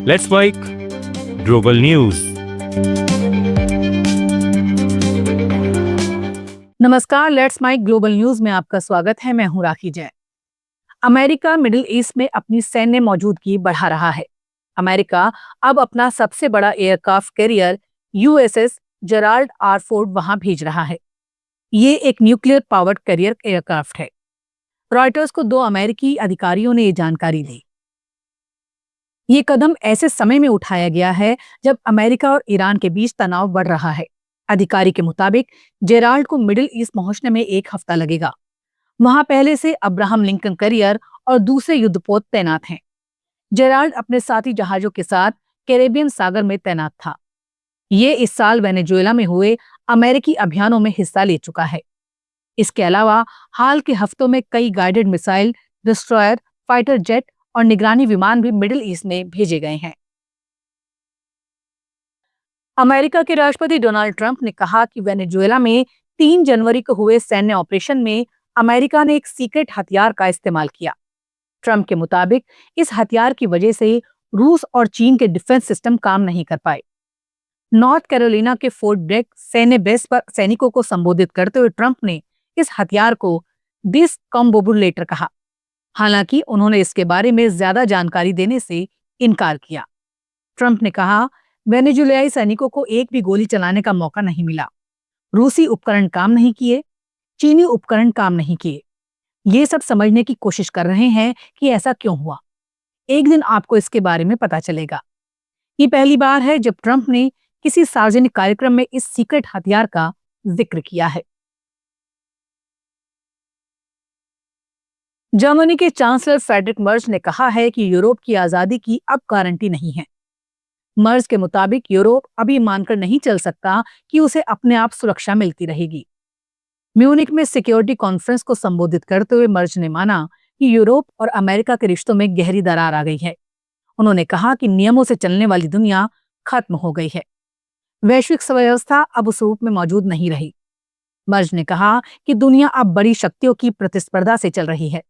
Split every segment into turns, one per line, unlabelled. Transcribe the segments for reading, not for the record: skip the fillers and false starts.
Let's bike global news.
नमस्कार, let's mic global news में आपका स्वागत है। मैं हूं राखी जैन। अमेरिका मिडिल ईस्ट में अपनी सैन्य मौजूदगी बढ़ा रहा है। अमेरिका अब अपना सबसे बड़ा aircraft carrier USS Gerald R Ford वहां भेज रहा है। ये एक न्यूक्लियर पावर्ड कैरियर एयरक्राफ्ट है। रॉयटर्स को 2 अमेरिकी अधिकारियों ने ये जानकारी दी। ये कदम ऐसे समय में उठाया गया है जब अमेरिका और ईरान के बीच तनाव बढ़ रहा है। अधिकारी के मुताबिक जेराल्ड को मिडिल ईस्ट पहुंचने में 1 हफ्ता लगेगा। वहां पहले से अब्राहम लिंकन कैरियर और दूसरे युद्धपोत तैनात हैं। जेराल्ड अपने साथी जहाजों के साथ कैरेबियन सागर में तैनात था। ये इस साल वेनेजुएला में हुए अमेरिकी अभियानों में हिस्सा ले चुका है। इसके अलावा हाल के हफ्तों में कई guided missile, destroyer, fighter jet और निगरानी विमान भी मिडिल ईस्ट में भेजे गए हैं। अमेरिका के राष्ट्रपति डोनाल्ड ट्रंप ने कहा कि वेनेजुएला में 3 जनवरी को हुए सैन्य ऑपरेशन में अमेरिका ने एक सीक्रेट हथियार का इस्तेमाल किया। ट्रंप के मुताबिक इस हथियार की वजह से रूस और चीन के डिफेंस सिस्टम काम नहीं कर पाए। नॉर्थ कैरोलिना के फोर्ट ब्रेक सैन्य बेस पर सैनिकों को संबोधित करते हुए ट्रंप ने इस हथियार को डिस्कम्बोबुलेटर कहा। हालांकि उन्होंने इसके बारे में ज्यादा जानकारी देने से इनकार किया। ट्रंप ने कहा, वेनेजुएलाई सैनिकों को एक भी गोली चलाने का मौका नहीं मिला। रूसी उपकरण काम नहीं किए, चीनी उपकरण काम नहीं किए। ये सब समझने की कोशिश कर रहे हैं कि ऐसा क्यों हुआ। एक दिन आपको इसके बारे में पता चलेगा। ये पहली बार है जब ट्रंप ने किसी सार्वजनिक कार्यक्रम में इस सीक्रेट हथियार का जिक्र किया है। जर्मनी के चांसलर फ्रेडरिक मर्ज ने कहा है कि यूरोप की आजादी की अब गारंटी नहीं है। मर्ज के मुताबिक यूरोप अभी मानकर नहीं चल सकता कि उसे अपने आप सुरक्षा मिलती रहेगी। म्यूनिक में सिक्योरिटी कॉन्फ्रेंस को संबोधित करते हुए मर्ज ने माना कि यूरोप और अमेरिका के रिश्तों में गहरी दरार आ गई है। उन्होंने कहा कि नियमों से चलने वाली दुनिया खत्म हो गई है। वैश्विक व्यवस्था अब उस रूप में मौजूद नहीं रही। मर्ज ने कहा कि दुनिया अब बड़ी शक्तियों की प्रतिस्पर्धा से चल रही है।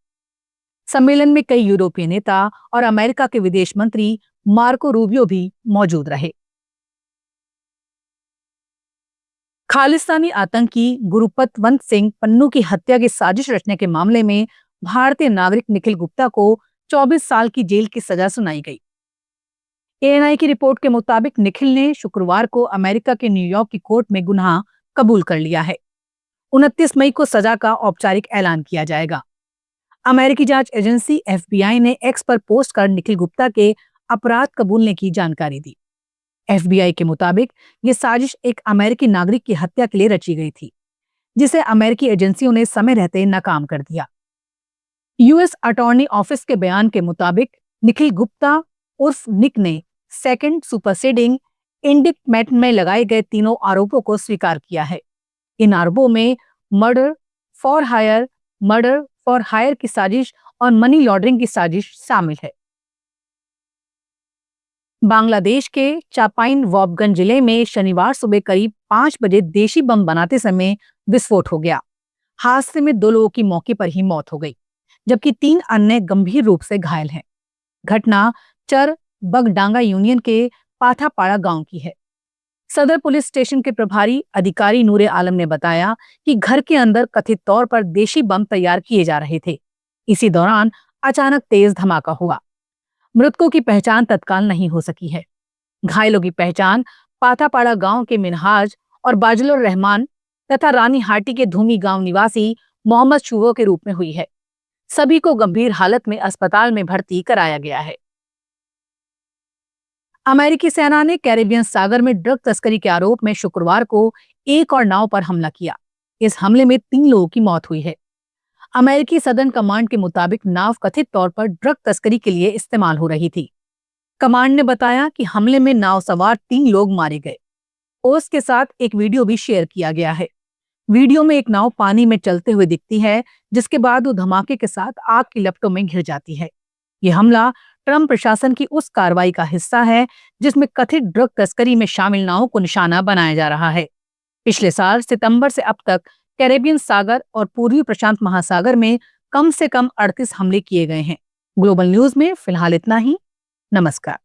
सम्मेलन में कई यूरोपीय नेता और अमेरिका के विदेश मंत्री मार्को रूबियो भी मौजूद रहे। खालिस्तानी आतंकी गुरुपतवंत सिंह पन्नू की हत्या की साजिश रचने के मामले में भारतीय नागरिक निखिल गुप्ता को 24 साल की जेल की सजा सुनाई गई। एएनआई की रिपोर्ट के मुताबिक निखिल ने शुक्रवार को अमेरिका के न्यूयॉर्क की कोर्ट में गुनाह कबूल कर लिया है। 29 मई को सजा का औपचारिक ऐलान किया जाएगा। अमेरिकी जांच एजेंसी एफबीआई ने एक्स पर पोस्ट कर निखिल गुप्ता के अपराध कबूलने की जानकारी दी। एफबीआई के मुताबिक ये साजिश एक अमेरिकी नागरिक की हत्या के लिए रची गई थी, जिसे अमेरिकी एजेंसियों ने समय रहते नाकाम कर दिया। यूएस अटॉर्नी ऑफिस के बयान के मुताबिक निखिल गुप्ता उर्फ निक ने सेकंड सुपरसीडिंग इंडिक्टमेंट में लगाए गए तीनों आरोपों को स्वीकार किया है। इन आरोपों में मर्डर फॉर हायर की साजिश और मनी लॉन्ड्रिंग की साजिश शामिल है। बांग्लादेश के चापाइन जिले में शनिवार सुबह करीब 5 बजे देशी बम बनाते समय विस्फोट हो गया। हादसे में 2 लोगों की मौके पर ही मौत हो गई, जबकि 3 अन्य गंभीर रूप से घायल हैं। घटना चर बगडांगा यूनियन के पाठापाड़ा गांव की है। सदर पुलिस स्टेशन के प्रभारी अधिकारी नूरे आलम ने बताया कि घर के अंदर कथित तौर पर देशी बम तैयार किए जा रहे थे। इसी दौरान अचानक तेज धमाका हुआ। मृतकों की पहचान तत्काल नहीं हो सकी है। घायलों की पहचान पाठापाड़ा गांव के मिनहाज और बाजुलुर रहमान तथा रानी हाटी के धूमी गांव निवासी मोहम्मद शुबो के रूप में हुई है। सभी को गंभीर हालत में अस्पताल में भर्ती कराया गया है। अमेरिकी सेना ने कैरेबियन सागर में ड्रग तस्करी के आरोप में शुक्रवार को एक और नाव पर हमला किया। इस हमले में 3 लोगों की मौत हुई है। अमेरिकी सदर्न कमांड के मुताबिक नाव कथित तौर पर ड्रग तस्करी के लिए इस्तेमाल हो रही थी। कमांड ने बताया कि हमले में नाव सवार 3 लोग मारे गए। पोस्ट के साथ एक वीडियो भी शेयर किया गया है। वीडियो में एक नाव पानी में चलते हुए दिखती है, जिसके बाद वो धमाके के साथ आग की लपटों में घिर जाती है। ये हमला ट्रंप प्रशासन की उस कार्रवाई का हिस्सा है जिसमें कथित ड्रग तस्करी में शामिल नावों को निशाना बनाया जा रहा है। पिछले साल सितंबर से अब तक कैरेबियन सागर और पूर्वी प्रशांत महासागर में कम से कम 38 हमले किए गए हैं। ग्लोबल न्यूज में फिलहाल इतना ही। नमस्कार।